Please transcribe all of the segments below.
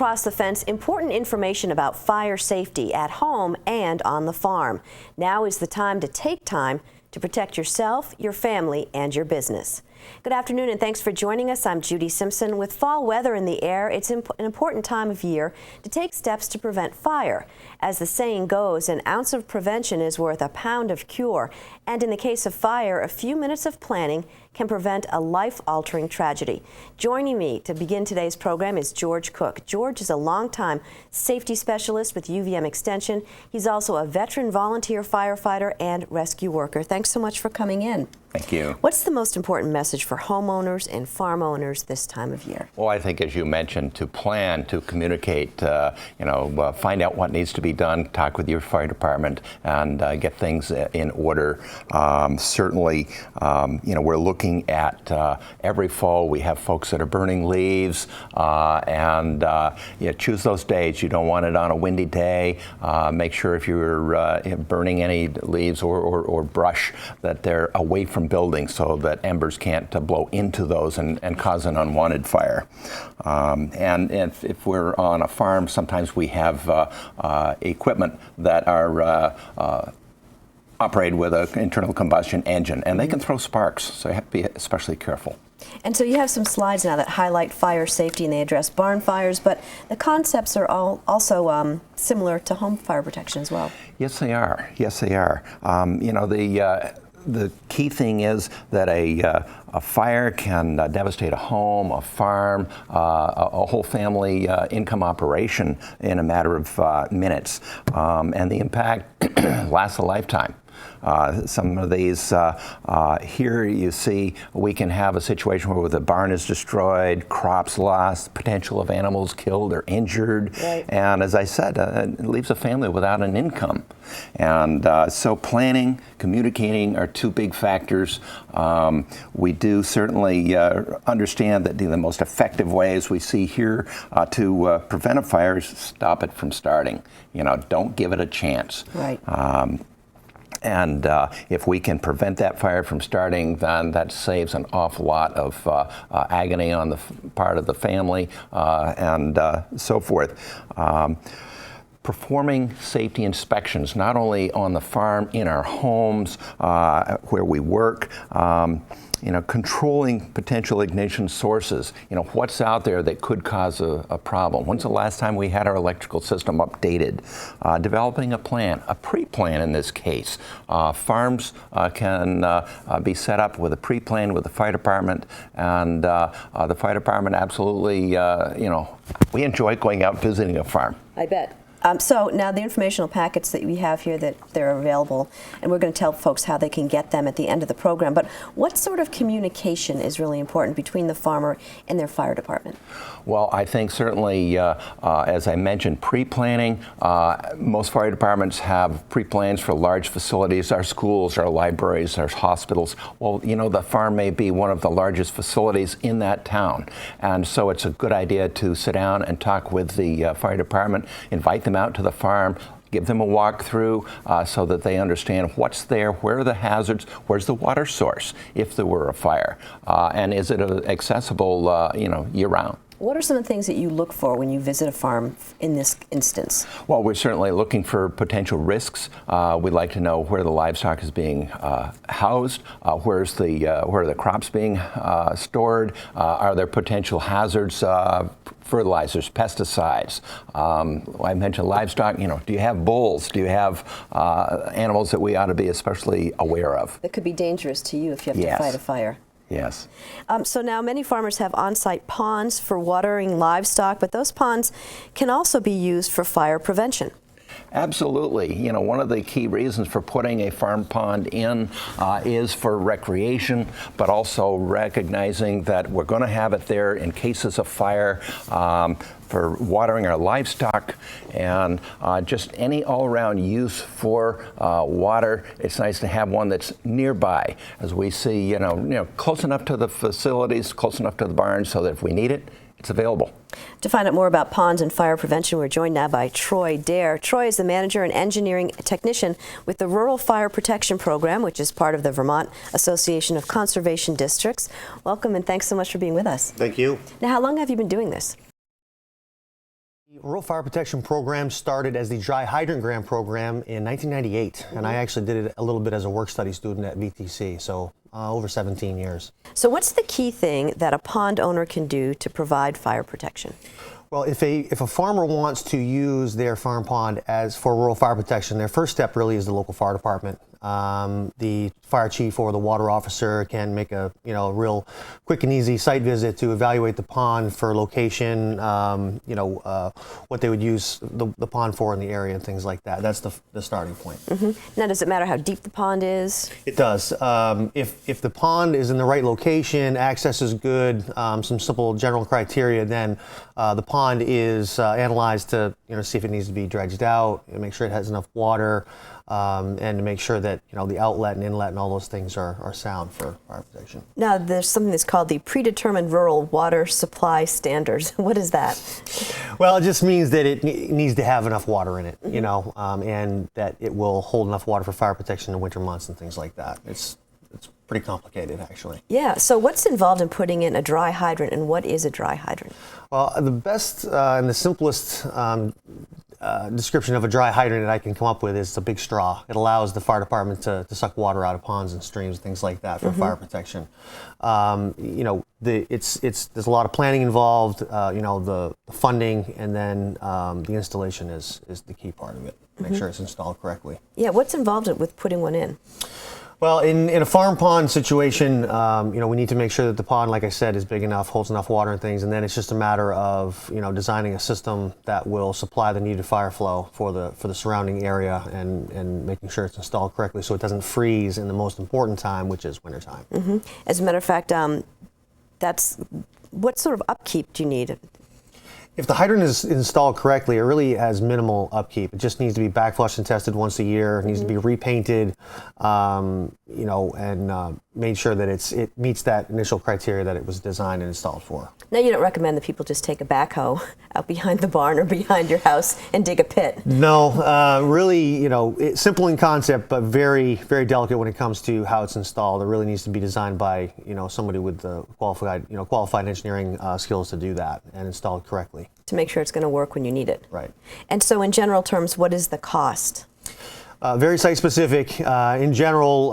Across the Fence, important information about fire safety at home and on the farm. Now is the time to protect yourself, your family, and your business. Good afternoon and thanks for joining us. I'm Judy Simpson. With fall weather in the air, it's an important time of year to take steps to prevent fire. As the saying goes, an ounce of prevention is worth a pound of cure. And in the case of fire, a few minutes of planning can prevent a life-altering tragedy. Joining me to begin today's program is George Cook. George is a longtime safety specialist with UVM Extension. He's also a veteran volunteer firefighter and rescue worker. Thanks so much for coming in. Thank you. What's the most important message for homeowners and farm owners this time of year? Well, I think, as you mentioned, to plan, to communicate, find out what needs to be done, talk with your fire department, and get things in order. Certainly, we're looking at every fall we have folks that are burning leaves, and choose those days. You don't want it on a windy day. Make sure if you're burning any leaves or brush that they're away from buildings so that embers can't blow into those and cause an unwanted fire. And if we're on a farm, sometimes we have equipment that are operated with an internal combustion engine, and they can throw sparks, so you have to be especially careful. And so you have some slides now that highlight fire safety, and they address barn fires, but the concepts are also similar to home fire protection as well. Yes, they are. Yes, they are. The key thing is that a fire can devastate a home, a farm, a whole family income operation in a matter of minutes, and the impact lasts a lifetime. Some of these here you see we can have a situation where the barn is destroyed, crops lost, potential of animals killed or injured, right. And as I said, it leaves a family without an income. And so planning, communicating are two big factors. We do certainly understand that the most effective ways we see here to prevent a fire is stop it from starting. Don't give it a chance. Right. And if we can prevent that fire from starting, then that saves an awful lot of agony on the part of the family and so forth. Performing safety inspections, not only on the farm, in our homes, where we work, controlling potential ignition sources, what's out there that could cause a problem. When's the last time we had our electrical system updated? Developing a plan, a pre-plan in this case. Farms can be set up with a pre-plan with the fire department, and the fire department absolutely, we enjoy going out visiting a farm. I bet. So now the informational packets that we have here, that they're available, and we're going to tell folks how they can get them at the end of the program. But what sort of communication is really important between the farmer and their fire department? Well, I think certainly, as I mentioned, pre-planning. Most fire departments have pre-plans for large facilities, our schools, our libraries, our hospitals. Well, the farm may be one of the largest facilities in that town. And so it's a good idea to sit down and talk with the fire department, invite them out to the farm, give them a walkthrough so that they understand what's there, where are the hazards, where's the water source if there were a fire, and is it accessible, year-round. What are some of the things that you look for when you visit a farm in this instance? Well, we're certainly looking for potential risks. We'd like to know where the livestock is being housed, where are the crops being stored, are there potential hazards, fertilizers, pesticides. I mentioned livestock. Do you have bulls? Do you have animals that we ought to be especially aware of? That could be dangerous to you if you have to fight a fire. Yes. So now many farmers have on-site ponds for watering livestock, but those ponds can also be used for fire prevention. Absolutely. One of the key reasons for putting a farm pond in is for recreation, but also recognizing that we're going to have it there in cases of fire, for watering our livestock, and just any all-around use for water. It's nice to have one that's nearby, as we see, close enough to the facilities, close enough to the barns, so that if we need it, it's available. To find out more about ponds and fire prevention, we're joined now by Troy Dare. Troy is the manager and engineering technician with the Rural Fire Protection Program, which is part of the Vermont Association of Conservation Districts. Welcome and thanks so much for being with us. Thank you. Now, how long have you been doing this? The Rural Fire Protection Program started as the Dry Hydrant Grant Program in 1998, and I actually did it a little bit as a work-study student at VTC, so over 17 years. So what's the key thing that a pond owner can do to provide fire protection? Well, if a farmer wants to use their farm pond as for rural fire protection, their first step really is the local fire department. The fire chief or the water officer can make a real quick and easy site visit to evaluate the pond for location, what they would use the pond for in the area and things like that. That's the starting point. Now, does it matter how deep the pond is? It does. If the pond is in the right location, access is good, some simple general criteria, then the pond is analyzed to see if it needs to be dredged out, and make sure it has enough water, and to make sure that the outlet and inlet and all those things are sound for fire protection. Now, there's something that's called the Predetermined Rural Water Supply Standards. What is that? Well, it just means that it needs to have enough water in it, and that it will hold enough water for fire protection in winter months and things like that. It's pretty complicated, actually. Yeah, so what's involved in putting in a dry hydrant, and what is a dry hydrant? Well, the best and the simplest description of a dry hydrant that I can come up with is a big straw. It allows the fire department to suck water out of ponds and streams, things like that, for fire protection. There's a lot of planning involved. The funding, and then the installation is the key part of it. Make sure it's installed correctly. Yeah, what's involved with putting one in? Well, in a farm pond situation, we need to make sure that the pond, like I said, is big enough, holds enough water and things, and then it's just a matter of designing a system that will supply the needed fire flow for the surrounding area, and making sure it's installed correctly so it doesn't freeze in the most important time, which is wintertime. As a matter of fact, what sort of upkeep do you need? If the hydrant is installed correctly, it really has minimal upkeep. It just needs to be backflushed and tested once a year. It needs to be repainted, and made sure that it meets that initial criteria that it was designed and installed for. Now, you don't recommend that people just take a backhoe out behind the barn or behind your house and dig a pit? No, really, it's simple in concept, but very, very delicate when it comes to how it's installed. It really needs to be designed by, somebody with qualified engineering skills to do that and installed correctly. To make sure it's going to work when you need it. Right. And so, in general terms, what is the cost? Very site-specific. In general,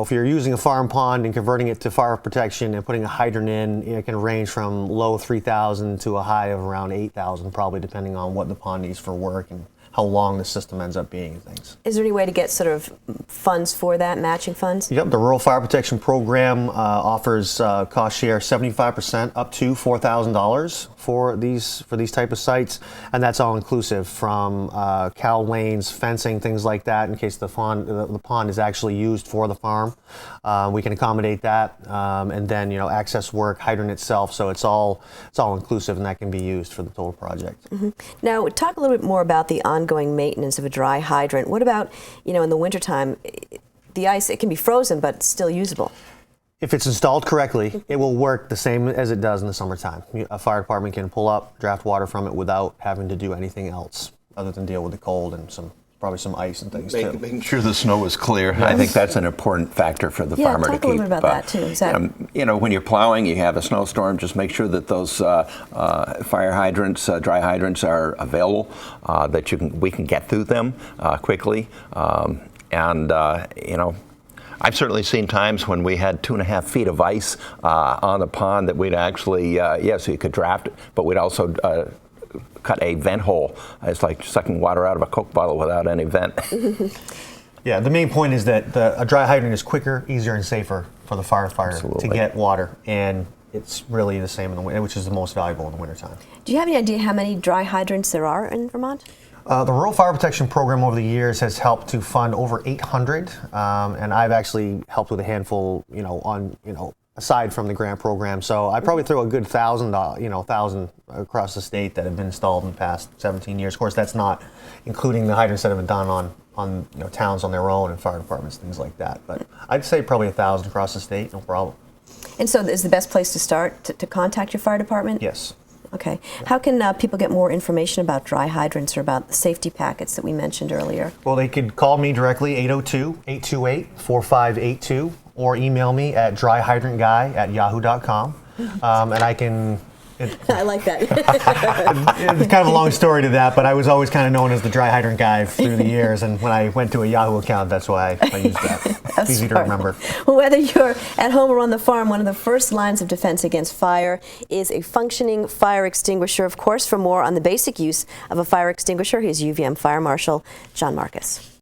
if you're using a farm pond and converting it to fire protection and putting a hydrant in, it can range from low $3,000 to a high of around $8,000, probably depending on what the pond needs for work and how long the system ends up being and things. Is there any way to get sort of funds for that, matching funds? Yep, the Rural Fire Protection Program offers cost share 75% up to $4,000 for these type of sites, and that's all inclusive from cow lanes, fencing, things like that, in case the pond is actually used for the farm. We can accommodate that, and then access work, hydrant itself, so it's all inclusive, and that can be used for the total project. Now, talk a little bit more about the ongoing maintenance of a dry hydrant. What about, in the wintertime, the ice, it can be frozen, but still usable? If it's installed correctly, it will work the same as it does in the summertime. A fire department can pull up, draft water from it without having to do anything else other than deal with the cold and probably some ice and things too. Making sure the snow is clear. Yes. I think that's an important factor for the farmer to keep. Talk a little bit about that too. When you're plowing, you have a snowstorm, just make sure that those fire hydrants, dry hydrants are available, that we can get through them quickly. I've certainly seen times when we had 2.5 feet of ice on the pond that we'd actually, so you could draft it, but we'd also cut a vent hole. It's like sucking water out of a Coke bottle without any vent. Yeah, the main point is that a dry hydrant is quicker, easier, and safer for the firefighter Absolutely. to get water, and it's really the same in the winter, which is the most valuable in the wintertime. Do you have any idea how many dry hydrants there are in Vermont? The Rural Fire Protection Program over the years has helped to fund over 800, and I've actually helped with a handful, aside from the grant program. So I probably throw a good 1,000 across the state that have been installed in the past 17 years. Of course, that's not including the hydrants that have been done on towns on their own and fire departments, things like that. But I'd say probably 1,000 across the state, no problem. And so is the best place to start to contact your fire department? Yes. Okay. How can people get more information about dry hydrants or about the safety packets that we mentioned earlier? Well, they could call me directly, 802-828-4582, or email me at dryhydrantguy@yahoo.com. And I can I like that. It's kind of a long story to that, but I was always kind of known as the dry hydrant guy through the years, and when I went to a Yahoo account, that's why I used that. It's easy to remember. Well, whether you're at home or on the farm, one of the first lines of defense against fire is a functioning fire extinguisher. Of course, for more on the basic use of a fire extinguisher, here's UVM Fire Marshal John Marcus.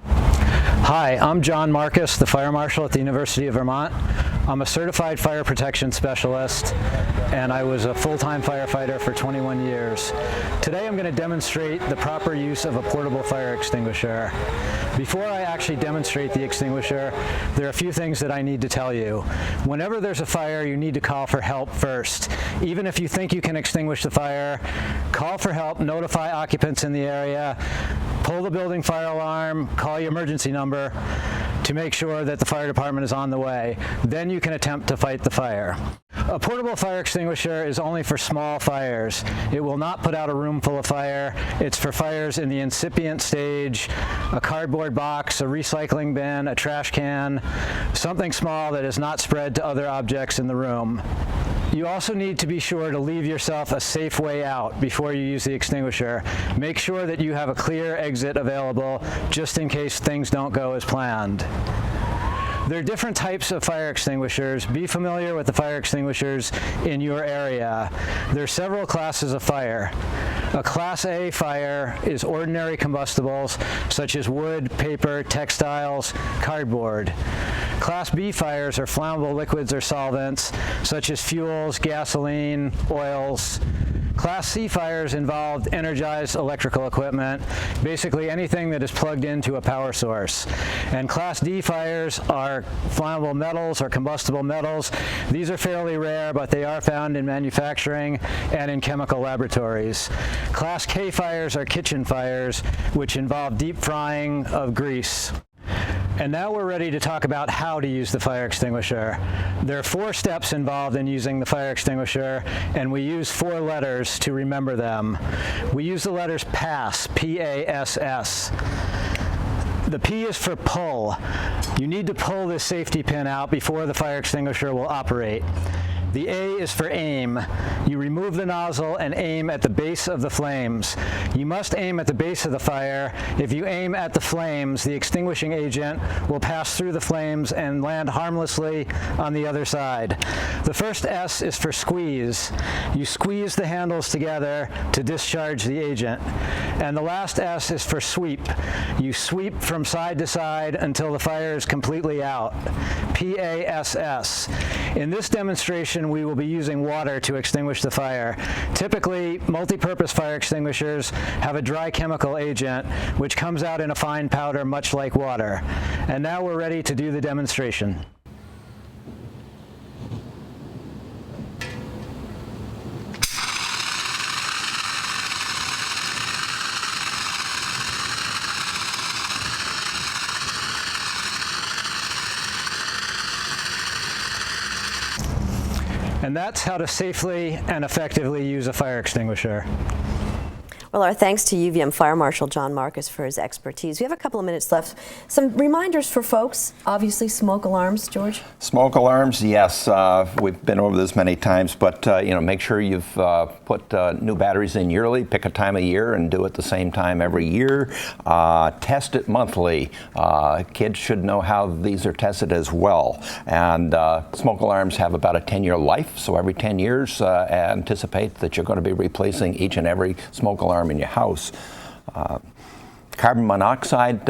Hi, I'm John Marcus, the Fire Marshal at the University of Vermont. I'm a certified fire protection specialist, and I was a full-time firefighter for 21 years. Today I'm going to demonstrate the proper use of a portable fire extinguisher. Before I actually demonstrate the extinguisher, there are a few things that I need to tell you. Whenever there's a fire, you need to call for help first. Even if you think you can extinguish the fire, call for help, notify occupants in the area, pull the building fire alarm, call your emergency number to make sure that the fire department is on the way. Then you can attempt to fight the fire. A portable fire extinguisher is only for small fires. It will not put out a room full of fire. It's for fires in the incipient stage, a cardboard box, a recycling bin, a trash can, something small that is not spread to other objects in the room. You also need to be sure to leave yourself a safe way out before you use the extinguisher. Make sure that you have a clear exit available just in case things don't go as planned. There are different types of fire extinguishers. Be familiar with the fire extinguishers in your area. There are several classes of fire. A Class A fire is ordinary combustibles such as wood, paper, textiles, cardboard. Class B fires are flammable liquids or solvents such as fuels, gasoline, oils. Class C fires involved energized electrical equipment, basically anything that is plugged into a power source. And Class D fires are flammable metals or combustible metals. These are fairly rare, but they are found in manufacturing and in chemical laboratories. Class K fires are kitchen fires, which involve deep frying of grease. And now we're ready to talk about how to use the fire extinguisher. There are 4 steps involved in using the fire extinguisher, and we use 4 letters to remember them. We use the letters PASS, P-A-S-S. The P is for pull. You need to pull this safety pin out before the fire extinguisher will operate. The A is for aim. You remove the nozzle and aim at the base of the flames. You must aim at the base of the fire. If you aim at the flames, the extinguishing agent will pass through the flames and land harmlessly on the other side. The first S is for squeeze. You squeeze the handles together to discharge the agent. And the last S is for sweep. You sweep from side to side until the fire is completely out. P-A-S-S. In this demonstration, we will be using water to extinguish the fire. Typically, multi-purpose fire extinguishers have a dry chemical agent, which comes out in a fine powder much like water. And now we're ready to do the demonstration. And that's how to safely and effectively use a fire extinguisher. Well, our thanks to UVM Fire Marshal John Marcus for his expertise. We have a couple of minutes left. Some reminders for folks. Obviously, smoke alarms, George. Smoke alarms, yes. We've been over this many times, but make sure you've put new batteries in yearly. Pick a time of year and do it the same time every year. Test it monthly. Kids should know how these are tested as well. And smoke alarms have about a 10-year life, so every 10 years, anticipate that you're going to be replacing each and every smoke alarm in your house. Carbon monoxide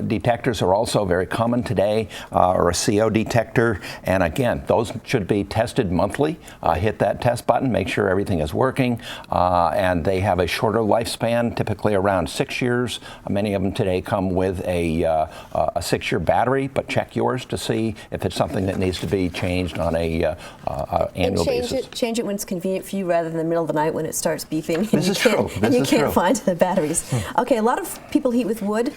detectors are also very common today, or a CO detector. And again, those should be tested monthly. Hit that test button, make sure everything is working. And they have a shorter lifespan, typically around 6 years. Many of them today come with a 6-year battery, but check yours to see if it's something that needs to be changed on a annual basis. Change it when it's convenient for you rather than the middle of the night when it starts beeping. This is true. And you can't find the batteries. Okay, a lot of people heat with wood.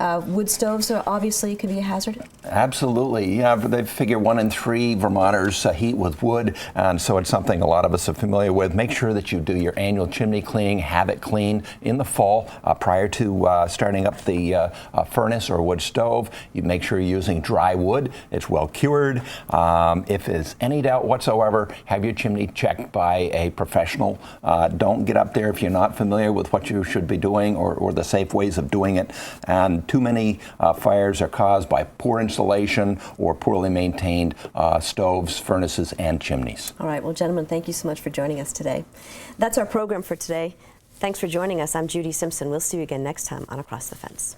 Wood stoves are obviously could be a hazard. Absolutely. Yeah, but they figure 1 in 3 Vermonters heat with wood, and so it's something a lot of us are familiar with. Make sure that you do your annual chimney cleaning, have it cleaned in the fall prior to starting up the furnace or wood stove. You make sure you're using dry wood. It's well cured. If there's any doubt whatsoever, have your chimney checked by a professional. Don't get up there if you're not familiar with what you should be doing or the safe ways of doing it. And too many fires are caused by poor insulation or poorly maintained stoves, furnaces, and chimneys. All right. Well, gentlemen, thank you so much for joining us today. That's our program for today. Thanks for joining us. I'm Judy Simpson. We'll see you again next time on Across the Fence.